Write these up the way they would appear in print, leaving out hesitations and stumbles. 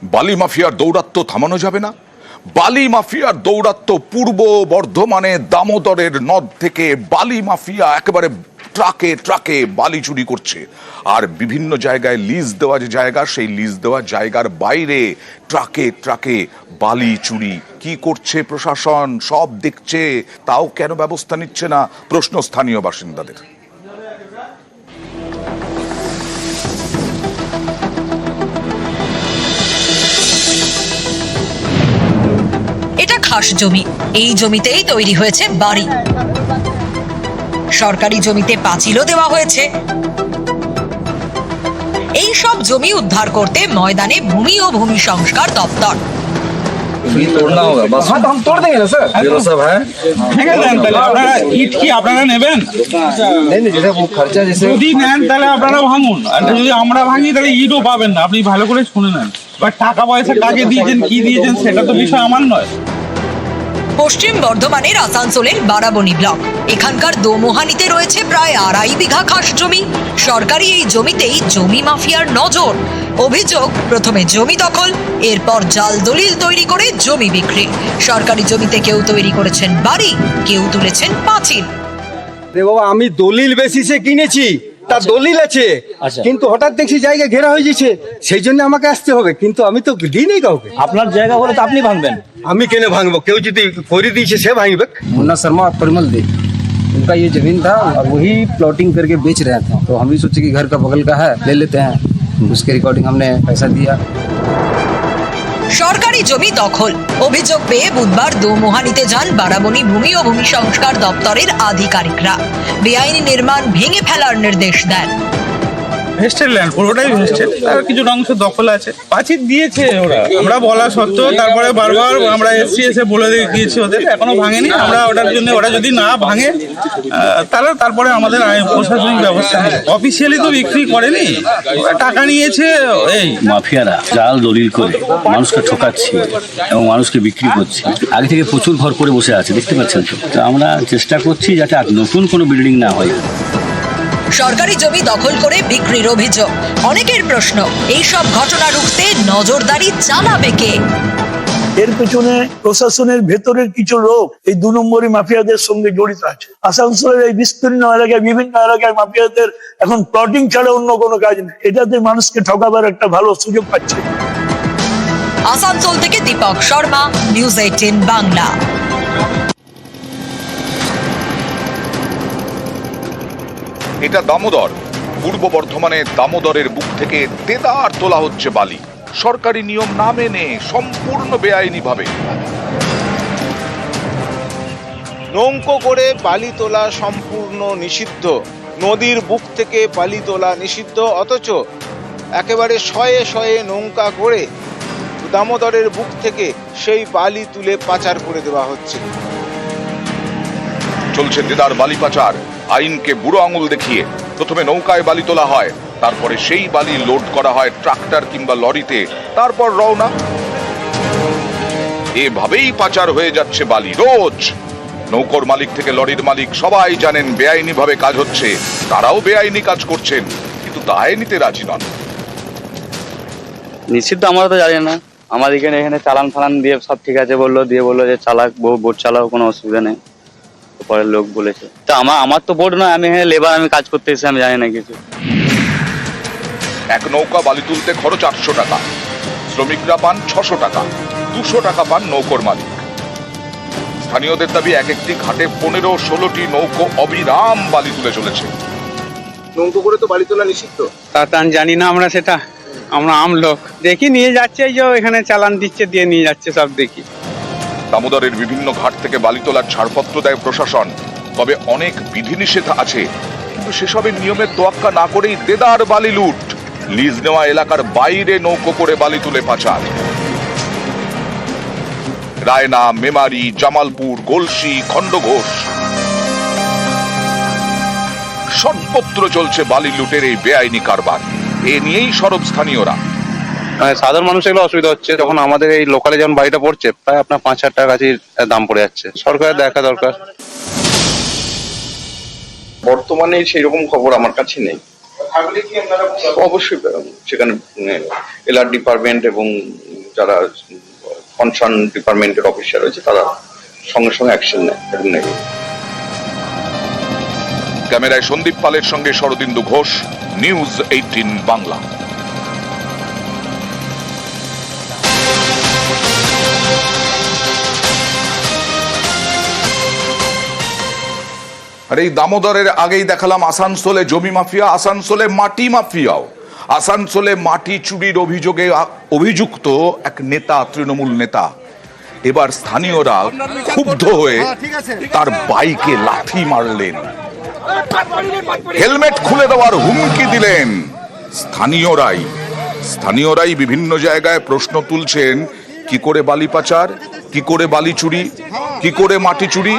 বালি মাফিয়ার দৌরাত্ম্য থামানো যাবে না। বালি মাফিয়ার দৌরাত্ম্য পূর্ব বর্ধমানে দামোদরের নদ থেকে বালি মাফিয়া একেবারে ট্রাকে ট্রাকে বালি চুরি করছে, আর বিভিন্ন জায়গায় লিজ দেওয়া যে জায়গা, সেই লিজ দেওয়া জায়গার বাইরে ট্রাকে ট্রাকে বালি চুরি। কি করছে প্রশাসন? সব দেখছে, তাও কেন ব্যবস্থা নিচ্ছে না? প্রশ্ন স্থানীয় বাসিন্দাদের। এটা খাস জমি, এই জমিতেই তৈরি হয়েছে বাড়ি। সরকারি জমিতে পাঁচিলও দেওয়া হয়েছে। এই সব জমি উদ্ধার করতে ময়দানে ভূমি ও ভূমি সংস্কার দপ্তর। ये तोड़ना होगा बस। हाँ तो हम तोड़ देंगे ना सर, ब्यूरो साहब है। ঠিক আছে, তাহলে আপনারা ইট কি আপনারা নেবেন? नहीं नहीं, जैसे वो खर्चा जैसे যদি নেন তাহলে আপনারা ভাঙুন, আর যদি আমরা ভাঙি তাহলে ইটও পাবেন না। আপনি ভালো করে শুনে নেন, বা টাকা পয়সা কাকে দিয়েছেন কি দিয়েছেন সেটা তো বিষয় আমার নয়। পশ্চিম বর্ধমানের আসানসোলের বারাবণী ব্লক, এখানকার দোমোহানিতে রয়েছে প্রায় 2.5 বিঘা খাস জমি। সরকারি এই জমিতেই জমি মাফিয়ার নজর। অভিযোগ, প্রথমে জমি দখল, এরপর জাল দলিল তৈরি করে জমি বিক্রি। সরকারি জমিতে কেউ তৈরি করেছেন বাড়ি, কেউ তুলেছেন পাঁচিল। বাবা, আমি দলিল বেসিসে কিনেছি, তার দলিল আছে, কিন্তু হঠাৎ দেখছি জায়গা ঘেরা হয়ে যাচ্ছে, সেই জন্য আমাকে আসতে হবে। কিন্তু আমি তো দিইনি কাউকে। আপনার জায়গা বলে তো আপনি ভাঙবেন? আমি কেন ভাঙবো? কেউ যদি করে দিয়েছে সে ভাঙবে। मुन्ना शर्मा और परिमल दे, उनका ये जमीन था और वही प्लॉटिंग करके बेच रहे थे, तो हम भी सोचे कि घर का बगल का है, ले लेते हैं। उसके रिकॉर्डिंग हमने पैसा दिया। সরকারি জমি দখল অভিযোগ পেয়ে বুধবার দোমোহানিতে যান বারাবণী ভূমি ও ভূমি সংস্কার দপ্তরের আধিকারিকরা। বেআইনি নির্মাণ ভেঙে ফেলার নির্দেশ দেন। ভেস্টেড ল্যান্ড, পুরোটাই ভেস্টেড, তার কিছু অংশ দখল আছে। পাঁচিল দিয়েছে ওরা, আমরা বলা সত্ত্বেও তারপরে বারবার আমরা এসে বলে দিয়েছি ওদের, এখনো ভাঙেনি। আমরা ওটার জন্য, ওরা যদি না ভাঙে তাহলে তারপরে আমাদের প্রশাসনিক ব্যবস্থা নেই। অফিসিয়ালি তো বিক্রি করেনি, ওরা টাকা নিয়েছে। এই মাফিয়ারা জাল দলিল করে মানুষকে ঠকাচ্ছে এবং মানুষকে বিক্রি করছে। আগে থেকে প্রচুর ঘর করে বসে আছে, দেখতে পাচ্ছেন তো। তো আমরা চেষ্টা করছি যাতে আর নতুন কোনো বিল্ডিং না হয়। সরকারি জমি দখল করে বিক্রির অভিযোগ। অনেকের প্রশ্ন, এই সব ঘটনা রুখতে নজরদারি চালাবে কে? এর পেছনে প্রশাসনের ভেতরের কিছু লোক এই 2 নম্বরী মাফিয়াদের সঙ্গে জড়িত আছে। আসানসোলের এই বিস্তীর্ণ এলাকায়, বিভিন্ন এলাকায় মাফিয়াদের এখন প্লটিং ছাড়া অন্য কোনো কাজ নেই। এটাতে মানুষকে ঠকাবার একটা ভালো সুযোগ পাচ্ছে। আসানসোল থেকে দীপক শর্মা, নিউজ 18 বাংলা। এটা দামোদর। পূর্ব বর্ধমানে দামোদরের বুক থেকে দেদার তোলা হচ্ছে বালি, সরকারি নিয়ম না মেনে, সম্পূর্ণ বেআইনি ভাবে। নৌকো করে বালি তোলা সম্পূর্ণ নিষিদ্ধ। নদীর বুক থেকে বালি তোলা নিষিদ্ধ, অথচ একেবারে শয়ে শয়ে নৌকা করে দামোদরের বুক থেকে সেই বালি তুলে পাচার করে দেওয়া হচ্ছে। চলছে দেদার বালি পাচার। আইনকে বুড়ো আঙুল দেখিয়ে প্রথমে নৌকায় বালি তোলা হয়, তারপরে সেই বালি লোড করা হয় ট্রাক্টর কিংবা লরিতে, তারপর রওনা। এভাবেই পাচার হয়ে যাচ্ছে বালি রোজ। নৌকোর মালিক থেকে লরির মালিক সবাই জানেন বেআইনি ভাবে কাজ হচ্ছে, তারাও বেআইনি কাজ করছেন, কিন্তু দায় নিতে রাজি নন। নিশ্চিত আমরা তো জানি না। আমাদের এখানে চালান ফালান দিয়ে সব ঠিক আছে বললো, দিয়ে বললো যে চালাক বোট চালাও, কোনো অসুবিধা নেই। পরের লোক বলেছে, তা আমার তো বোর্ড নয়, আমি এখানে লেবার, আমি কাজ করতে এসেছি, আমি জানি না কিছু। এক নৌকা বালি তুলতে খরচ 800 টাকা, শ্রমিকরা পান 600 টাকা, 200 টাকা পান নৌকোর মালিক। স্থানীয়দের দাবি, এক একটি ঘাটে 15-16টি নৌকো অবিরাম বালি তুলে চলেছে। নৌকো করে তো বালি তোলা নিষিদ্ধ। তা জানি না আমরা, সেটা আমরা আম লোক দেখি নিয়ে যাচ্ছে, এই যে এখানে চালান দিচ্ছে, দিয়ে নিয়ে যাচ্ছে, সব দেখি। দামোদরের বিভিন্ন ঘাট থেকে বালি তোলার ছাড়পত্র দেয় প্রশাসন, তবে অনেক বিধিনিষেধ আছে, কিন্তু সেসবের নিয়মের তোয়াক্কা না করেই দেদার বালি লুট। লিজ নেওয়া এলাকার বাইরে নৌকো করে বালি তুলে পাচার। রায়না, মেমারি, জামালপুর, গলসি, খণ্ডঘোষ, সর্বত্র চলছে বালি লুটের এই বেআইনি কারবার। এ নিয়েই সরব স্থানীয়রা। সাধারণ মানুষের এগুলো অসুবিধা হচ্ছে, যখন আমাদের এই লোকালে যেমন বাড়িটা পড়ছে প্রায় আপনার 5,000 টাকা কাছে দাম পড়ে যাচ্ছে। সরকারের দেখা দরকার। বর্তমানে সেই রকম খবর আমার কাছে নেই। অবশ্যই সেখানে এলআর ডিপার্টমেন্ট এবং যারা কনসার্ন ডিপার্টমেন্টের অফিসার রয়েছে তারা সঙ্গে সঙ্গে অ্যাকশন নেয়। ক্যামেরায় সন্দীপ পালের সঙ্গে শরদিন্দু ঘোষ, নিউজ 18 বাংলা। আর এই দামোদরের আগেই দেখালাম আসানসোলে জমি মাফিয়া, আসানসোলে মাটি মাফিয়াও। আসানসোলে মাটি চুরির অভিযোগে অভিযুক্ত এক নেতা, তৃণমূল নেতা। এবার স্থানীয়রা ক্ষুব্ধ হয়ে তার বাইকে লাথি মারলেন, হেলমেট খুলে দেওয়ার হুমকি দিলেন। স্থানীয়রাই বিভিন্ন জায়গায় প্রশ্ন তুলছেন, কি করে বালি পাচার, কি করে বালি চুরি, কি করে মাটি চুরি।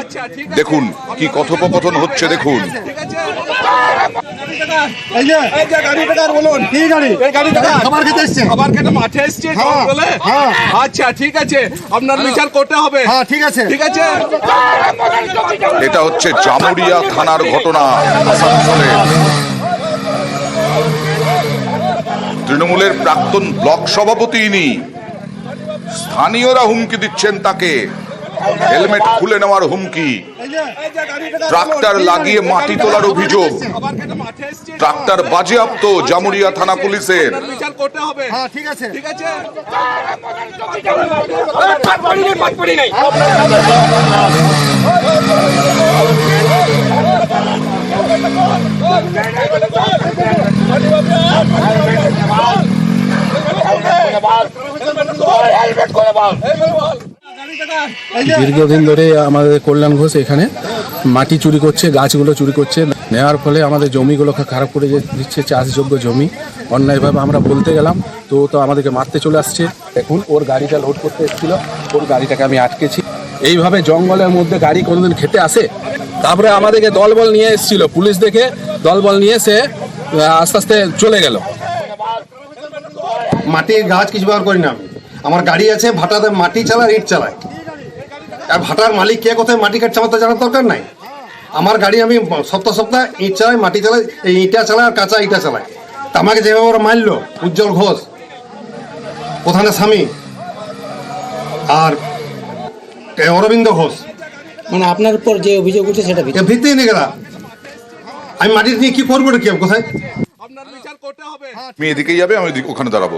দেখুন কি কথোপকথন হচ্ছে, দেখুন। আচ্ছা ঠিক আছে, আপনার বিচার করতে হবে। ঠিক আছে ঠিক আছে। এটা হচ্ছে জামুরিয়া থানার ঘটনা, আসানসোলে। তৃণমূলের প্রাক্তন ব্লক সভাপতি ইনি। স্থানীয়রা হুমকি দিচ্ছেন তাকে, হেলমেট খুলে নেওয়ার হুমকি, ট্রাক্টর লাগিয়ে মাটি তোলার অভিযোগ। ট্রাক্টর বাজেয়াপ্ত জামুরিয়া থানা পুলিশের। বিচার করতে হবে। ঠিক আছে ঠিক আছে। দীর্ঘদিন ধরে আমাদের কল্যাণ ঘোষ এখানে মাটি চুরি করছে, গাছগুলো চুরি করছে, নেওয়ার ফলে আমাদের জমিগুলোকে খারাপ করে দিচ্ছে, চাষযোগ্য জমি। অন্যায়ভাবে আমরা বলতে গেলাম তো আমাদেরকে মারতে চলে আসছে। এখন ওর গাড়িটা লোড করতে এসেছিল, ওর গাড়িটাকে আমি আটকেছি। এইভাবে জঙ্গলের মধ্যে গাড়ি কোনোদিন খেতে আসে? তারপরে আমাদেরকে দলবল নিয়ে এসেছিল, পুলিশ দেখে দলবল নিয়ে এসে আস্তে আস্তে চলে গেল। মাটির গাছ কিছু ব্যবহার করি না আমি। আমার গাড়ি আছে, ভাটাতে মাটি চালায়, ইট চালায়। আর ভাটার মালিক কে কোথায় মাটি কাটছে আমার তো জানার দরকার নাই। আমার গাড়ি আমি সপ্তাহ ইট চালাই, মাটি চালাই, এই ইটা চালাই আর কাঁচা ইটা চালাই। তা আমাকে যেভাবে ওরা মারলো, উজ্জ্বল ঘোষ প্রধানের স্বামী আর অরবিন্দ ঘোষ, মানে আপনার উপর যে অভিযোগ উঠছে সেটা ভিত্তি নিয়ে গেলাম। আমি মাটি নিয়ে কি করবো, কি কোথায়? আপনার বিচার করতে হবে। তুমি এদিকেই যাবে, আমি ওখানে দাঁড়াবো।